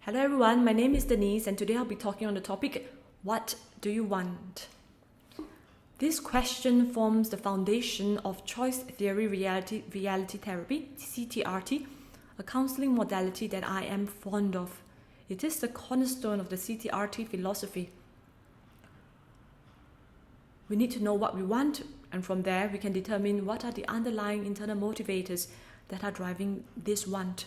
Hello everyone, my name is Denise and today I'll be talking on the topic, what do you want? This question forms the foundation of choice theory reality therapy, CTRT, a counseling modality that I am fond of. It is the cornerstone of the CTRT philosophy. We need to know what we want, and from there we can determine what are the underlying internal motivators that are driving this want.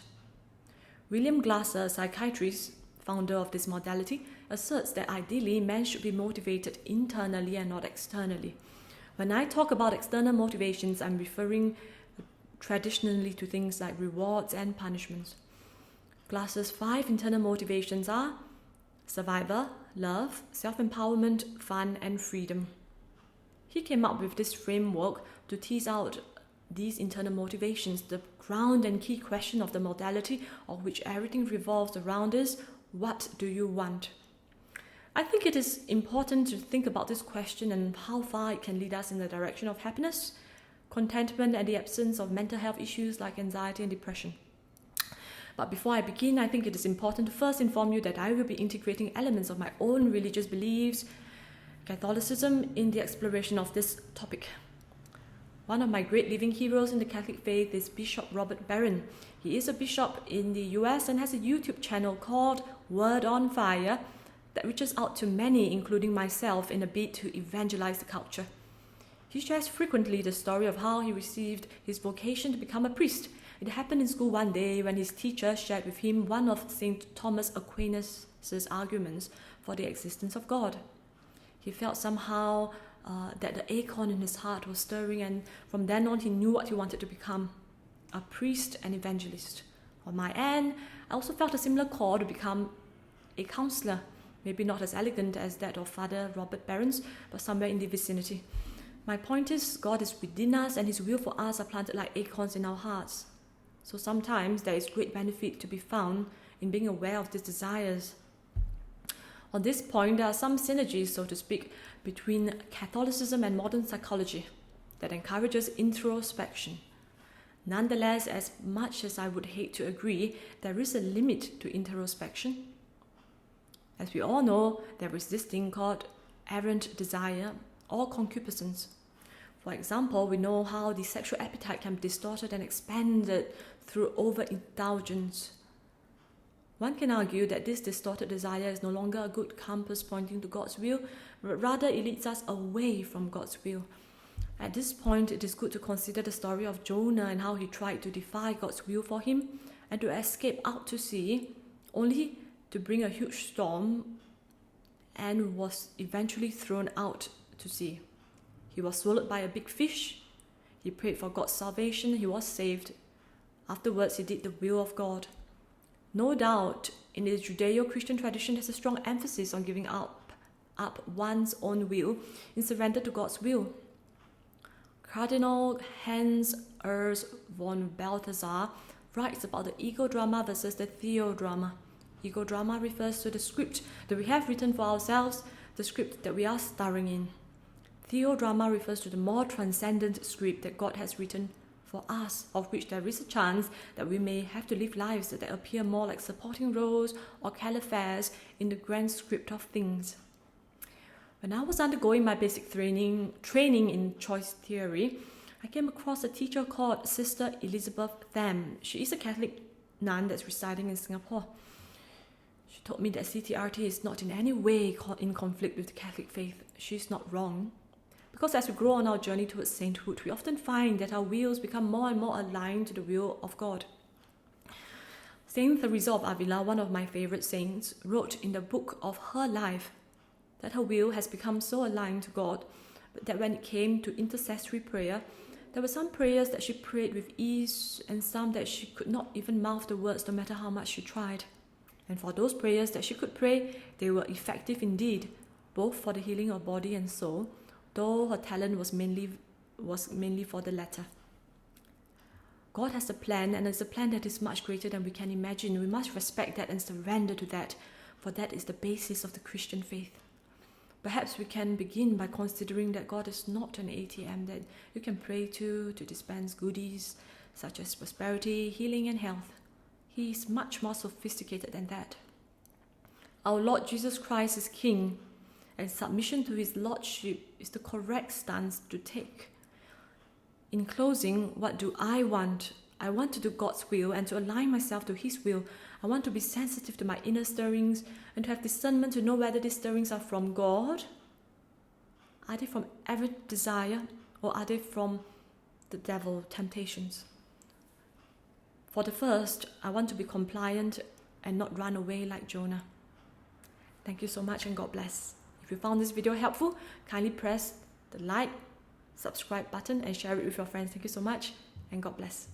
William Glasser, a psychiatrist, founder of this modality, asserts that ideally men should be motivated internally and not externally. When I talk about external motivations, I'm referring traditionally to things like rewards and punishments. Glasser's 5 internal motivations are survival, love, self-empowerment, fun, and freedom. He came up with this framework to tease out these internal motivations. The ground and key question of the modality, of which everything revolves around, is what do you want? I think it is important to think about this question and how far it can lead us in the direction of happiness, contentment, and the absence of mental health issues like anxiety and depression. But before I begin, I think it is important to first inform you that I will be integrating elements of my own religious beliefs, Catholicism, in the exploration of this topic. One of my great living heroes in the Catholic faith is Bishop Robert Barron. He is a bishop in the US and has a YouTube channel called Word on Fire that reaches out to many, including myself, in a bid to evangelize the culture. He shares frequently the story of how he received his vocation to become a priest. It happened in school one day when his teacher shared with him one of St. Thomas Aquinas' arguments for the existence of God. He felt somehow that the acorn in his heart was stirring, and from then on he knew what he wanted to become, a priest and evangelist. On my end, I also felt a similar call to become a counselor, maybe not as elegant as that of Father Robert Barron's, but somewhere in the vicinity. My point is, God is within us and His will for us are planted like acorns in our hearts. So sometimes there is great benefit to be found in being aware of these desires. On this point, there are some synergies, so to speak, between Catholicism and modern psychology that encourages introspection. Nonetheless, as much as I would hate to agree, there is a limit to introspection. As we all know, there is this thing called errant desire or concupiscence. For example, we know how the sexual appetite can be distorted and expanded through overindulgence. One can argue that this distorted desire is no longer a good compass pointing to God's will, but rather it leads us away from God's will. At this point, it is good to consider the story of Jonah and how he tried to defy God's will for him and to escape out to sea, only to bring a huge storm, and was eventually thrown out to sea. He was swallowed by a big fish. He prayed for God's salvation. He was saved. Afterwards, he did the will of God. No doubt, in the Judeo-Christian tradition, there's a strong emphasis on giving up one's own will in surrender to God's will. Cardinal Hans Urs von Balthasar writes about the ego drama versus the theodrama. Ego drama refers to the script that we have written for ourselves, the script that we are starring in. Theodrama refers to the more transcendent script that God has written for us, of which there is a chance that we may have to live lives that appear more like supporting roles or caliphares in the grand script of things. When I was undergoing my basic training in choice theory, I came across a teacher called Sister Elizabeth Tham. She is a Catholic nun that's residing in Singapore. She told me that CTRT is not in any way in conflict with the Catholic faith. She's not wrong. Because as we grow on our journey towards sainthood, we often find that our wills become more and more aligned to the will of God. Saint Teresa of Avila, one of my favorite saints, wrote in the book of her life that her will has become so aligned to God, but that when it came to intercessory prayer, there were some prayers that she prayed with ease and some that she could not even mouth the words no matter how much she tried. And for those prayers that she could pray, they were effective indeed, both for the healing of body and soul, though her talent was mainly for the latter. God has a plan, and it's a plan that is much greater than we can imagine. We must respect that and surrender to that, for that is the basis of the Christian faith. Perhaps we can begin by considering that God is not an ATM that you can pray to dispense goodies such as prosperity, healing, and health. He is much more sophisticated than that. our Lord Jesus Christ is King, and submission to His Lordship is the correct stance to take. In closing, what do I want? I want to do God's will and to align myself to His will. I want to be sensitive to my inner stirrings and to have discernment to know whether these stirrings are from God. Are they from every desire, or are they from the devil, temptations? For the first, I want to be compliant and not run away like Jonah. Thank you so much, and God bless. If you found this video helpful, kindly press the like, subscribe button and share it with your friends. Thank you so much, and God bless.